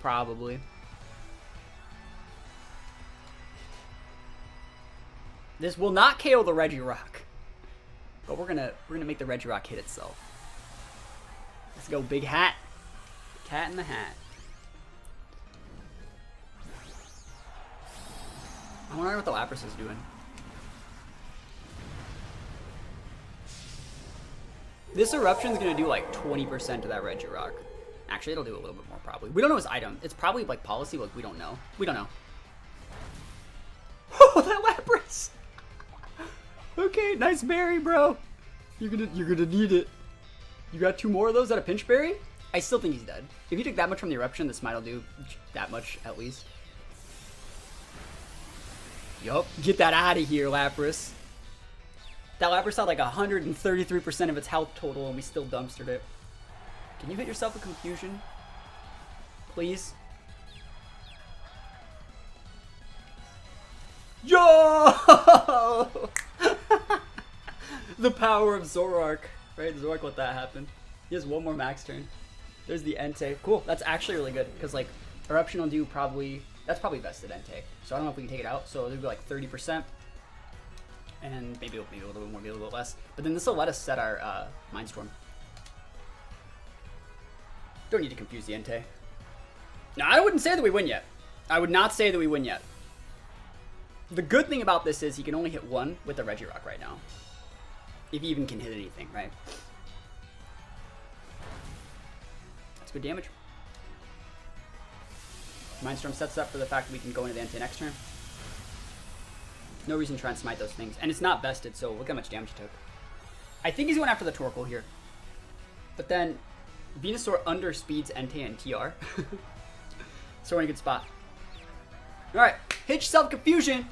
Probably. This will not KO the Regirock, but we're gonna make the Regirock hit itself. Let's go, big hat. Cat in the hat. I wonder what the Lapras is doing. This eruption is gonna do like 20% to that Regirock. Actually, it'll do a little bit more probably. We don't know his item. It's probably like policy, like we don't know. We don't know. Oh, that Lapras! Okay, nice berry, bro. You're gonna need it. You got 2 more of those out of Pinch Berry? I still think he's dead. If you took that much from the eruption, this might will do that much at least. Yup, get that out of here, Lapras. That Lapras had like 133% of its health total, and we still dumpstered it. Can you hit yourself with Confusion? Please? Yo! The power of Zoroark. Right? Zoroark let that happen. He has 1 more max turn. There's the Entei. Cool. That's actually really good. Because, like, Eruption will do probably... That's probably vested Entei. So I don't know if we can take it out. So it'll be like 30%. And maybe it'll be a little bit more, maybe a little bit less. But then this will let us set our Mindstorm. Don't need to confuse the Entei. No, I wouldn't say that we win yet. I would not say that we win yet. The good thing about this is he can only hit 1 with the Regirock right now. If he even can hit anything, right? That's good damage. Mindstorm sets up for the fact that we can go into the Entei next turn. No reason to try and smite those things. And it's not vested, so look how much damage he took. I think he's going after the Torkoal here. But then Venusaur underspeeds Entei and TR. So we're in a good spot. Alright, hit yourself Confusion.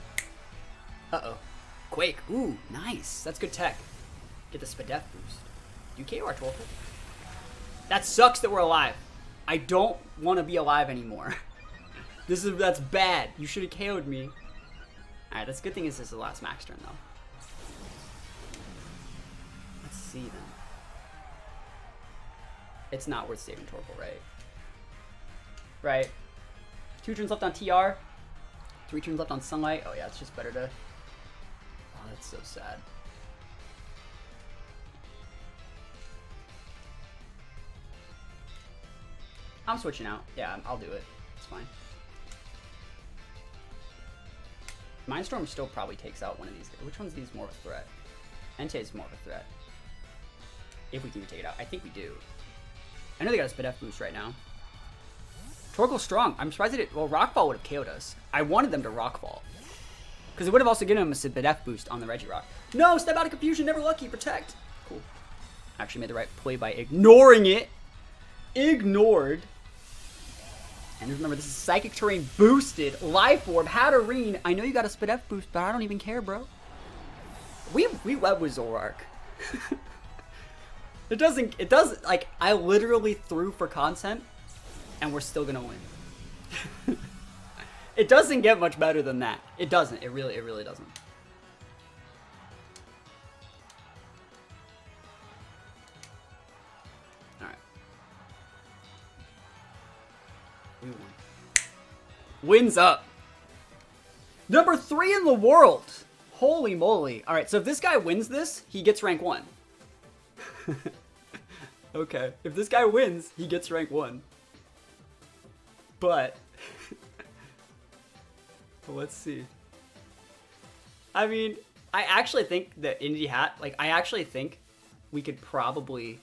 Uh-oh. Quake. Ooh, nice. That's good tech. Get the Spadef boost. Do you KO our Torkoal? That sucks that we're alive. I don't want to be alive anymore. That's bad. You should have KO'd me. Alright, that's good thing is this is the last max turn though. Let's see then. It's not worth saving Torkoal, right? Right. 2 turns left on TR. 3 turns left on Sunlight. Oh yeah, it's just better to... Oh, that's so sad. I'm switching out. Yeah, I'll do it. It's fine. Mindstorm still probably takes out one of these guys. Which one's these more of a threat? Entei is more of a threat. If we can even take it out. I think we do. I know they got a Speed F boost right now. Torkoal's strong. I'm surprised it did. Well, Rockball would have KO'd us. I wanted them to Rockball. Because it would have also given him a Speed F boost on the Regirock. No! Step out of confusion. Never lucky. Protect. Cool. Actually made the right play by ignoring it. Ignored. And remember, this is Psychic Terrain boosted. Life Orb, Hatterene. I know you got a Speed F boost, but I don't even care, bro. We led with Zoroark. It doesn't, like, I literally threw for content, and we're still gonna win. It doesn't get much better than that. It doesn't. It really doesn't. Alright. We won. Wins up. Number 3 in the world. Holy moly. Alright, so if this guy wins this, he gets rank 1. Okay. If this guy wins, he gets rank 1. But... let's see. I mean, I actually think that Indie Hat, like, I actually think we could probably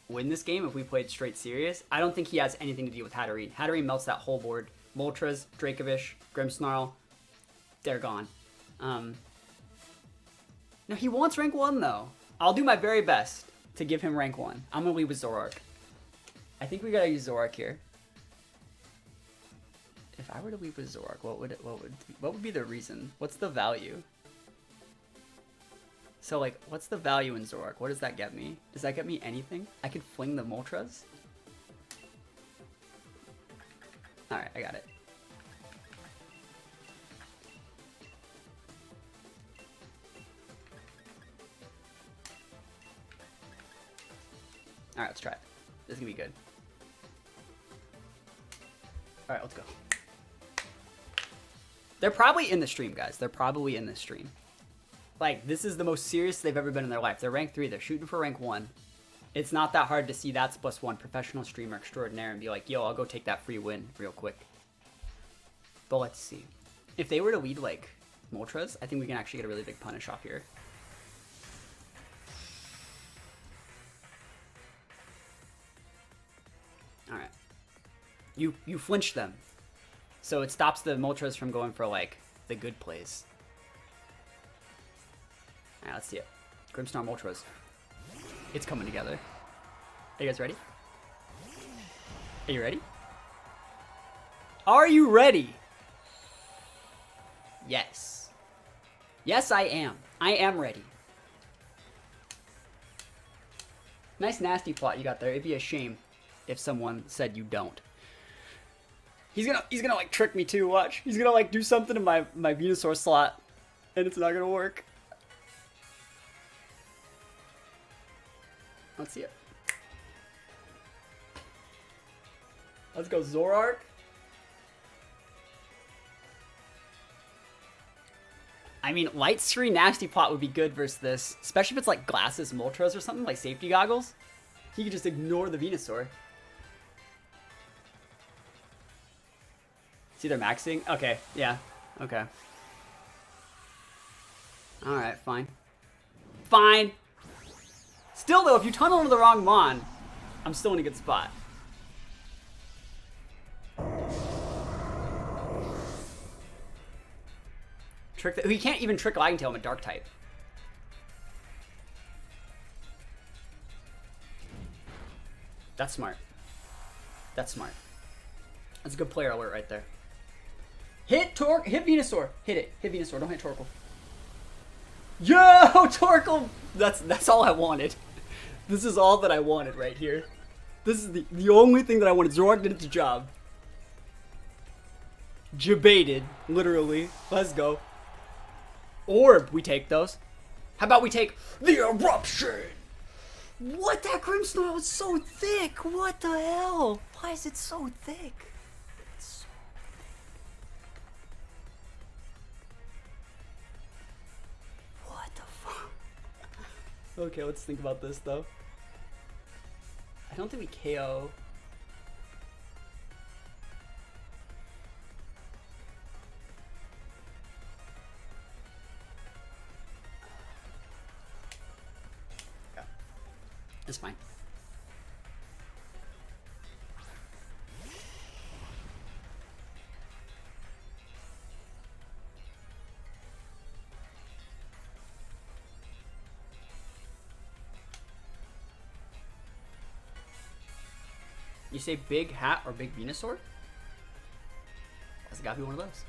win this game if we played straight serious. I don't think he has anything to do with Hatterene. Hatterene melts that whole board. Moltres, Dracovish, Grimmsnarl, they're gone. No, he wants rank 1 though. I'll do my very best to give him rank 1. I'm gonna leave with Zoroark. I think we gotta use Zoroark here. If I were to leave with Zoroark, what would be the reason? What's the value? So like, what's the value in Zoroark? What does that get me? Does that get me anything? I could fling the Moltres. All right, I got it. All right, let's try it. This is gonna be good. All right, let's go. They're probably in the stream, guys. They're probably in the stream. Like, this is the most serious they've ever been in their life. They're rank 3. They're shooting for rank 1. It's not that hard to see THATSAplusONE professional streamer extraordinaire and be like, yo, I'll go take that free win real quick. But let's see. If they were to lead, like, Moltres, I think we can actually get a really big punish off here. Alright. You flinch them. So it stops the Moltres from going for, like, the good plays. Alright, let's see it. Grimmsnarl Moltres. It's coming together. Are you guys ready? Are you ready? Are you ready? Yes. Yes, I am. I am ready. Nice nasty plot you got there. It'd be a shame if someone said you don't. He's gonna like trick me too, watch. He's gonna like do something in my Venusaur slot and it's not gonna work. Let's see it. Let's go Zoroark. I mean, Light Screen Nasty Plot would be good versus this, especially if it's like Glasses Moltres or something, like safety goggles. He could just ignore the Venusaur. See, they're maxing? Okay, yeah, okay. Alright, fine. Fine! Still though, if you tunnel into the wrong Mon, I'm still in a good spot. He can't even trick Lightning Tail, I'm a Dark type. That's smart. That's smart. That's a good player alert right there. Hit Venusaur. Hit it. Hit Venusaur. Don't hit Torkoal. Yo, Torkoal. That's all I wanted. This is all that I wanted right here. This is the only thing that I wanted. Zoroark did its job. Jebaited, literally. Let's go. Orb, we take those. How about we take the Eruption? What? That Grimmsnarl was so thick. What the hell? Why is it so thick? It's so thick. What the fuck? Okay, let's think about this though. I don't think we KO. It's fine. You say big hat or big Venusaur? That's gotta be one of those.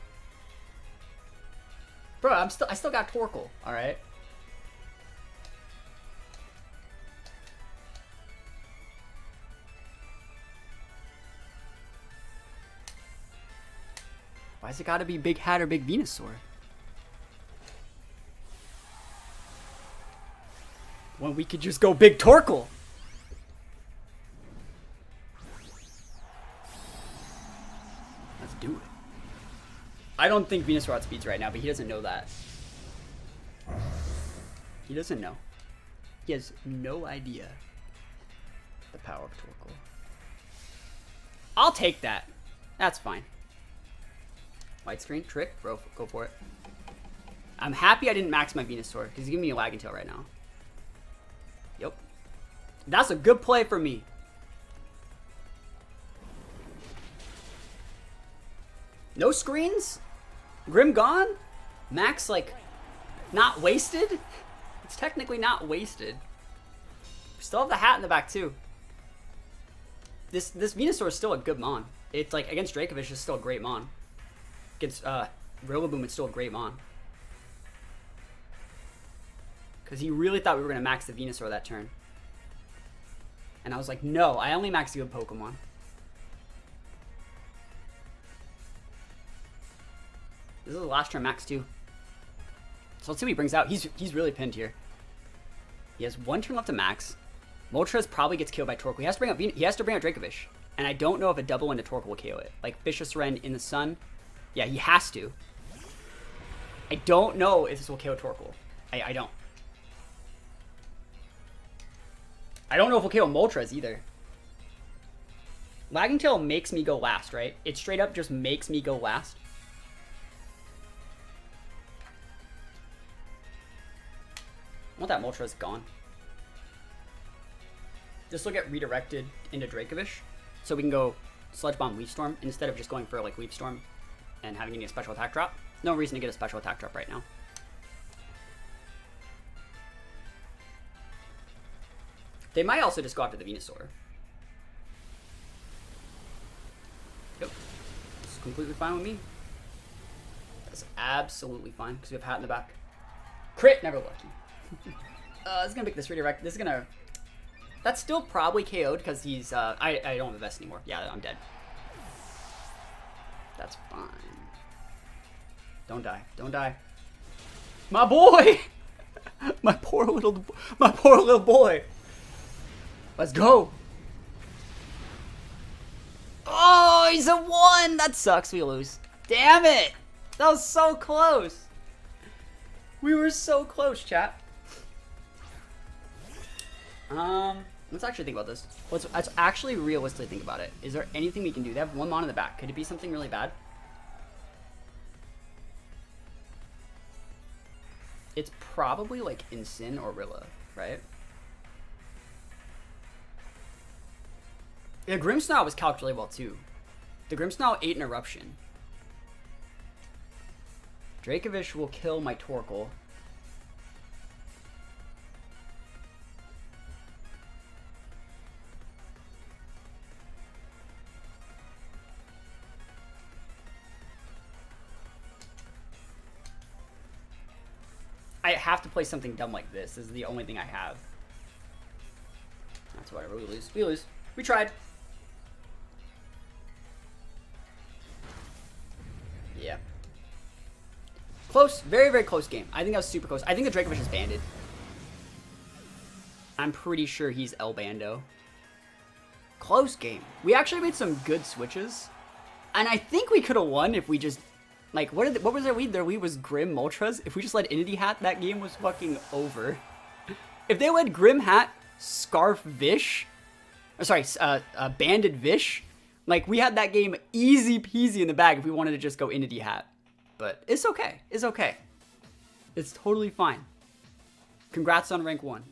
Bro, I still got Torkoal, alright? Why's it gotta be big hat or big Venusaur? When we could just go big Torkoal. Let's do it. I don't think Venusaur outspeeds right now, but he doesn't know that. He doesn't know. He has no idea the power of Torkoal. I'll take that. That's fine. White screen, trick, bro, go for it. I'm happy I didn't max my Venusaur because he's giving me a Wagging Tail right now. Yep. That's a good play for me. No screens? Grim gone? Max, like, not wasted? It's technically not wasted. We still have the hat in the back, too. This Venusaur is still a good mon. It's like, against Dracovish, it's still a great mon. Against Rillaboom, it's still a great mon. Because he really thought we were going to max the Venusaur that turn. And I was like, no, I only max good Pokemon. This is the last turn max too. So let's see what he brings out. He's really pinned here. He has one turn left to max. Moltres probably gets killed by Torkoal. He has to bring out Dracovish. And I don't know if a double into Torkoal will KO it. Like Vicious Rend in the sun. Yeah, he has to. I don't know if this will KO Torkoal. I don't. I don't know if we'll KO Moltres either. Wagging Tail makes me go last, right? It straight up just makes me go last. I want that Moltres gone. This will get redirected into Dracovish. So we can go Sludge Bomb Leaf Storm instead of just going for like Leaf Storm and having any special attack drop. No reason to get a special attack drop right now. They might also just go after the Venusaur. Yep. It's completely fine with me. That's absolutely fine because we have hat in the back. Crit, never lucky. This is gonna make this redirect. This is gonna. That's still probably KO'd because he's. I don't have a vest anymore. Yeah, I'm dead. That's fine. Don't die. Don't die. My boy. my poor little boy. Let's go. Oh, he's a 1. That sucks. We lose. Damn it. That was so close. We were so close, chat. Let's actually think about this. Let's actually realistically think about it. Is there anything we can do? They have one mon in the back. Could it be something really bad? It's probably like Incin or Rilla, right? The Grimmsnarl was calculated really well too. The Grimmsnarl ate an Eruption. Dracovish will kill my Torkoal. I have to play something dumb like this. This is the only thing I have. That's whatever. We lose. We lose. We tried. Yeah. Close. Very, very close game. I think that was super close. I think the Dracovish is banded. I'm pretty sure he's El Bando. Close game. We actually made some good switches. And I think we could have won if we just... Like, what was their lead? Their lead was Grim Moltres. If we just let Entity Hat, that game was fucking over. If they led Grim Hat, Scarf Vish... Or sorry, Banded Vish... Like, we had that game easy peasy in the bag if we wanted to just go Entity Hat. But it's okay. It's okay. It's totally fine. Congrats on rank 1.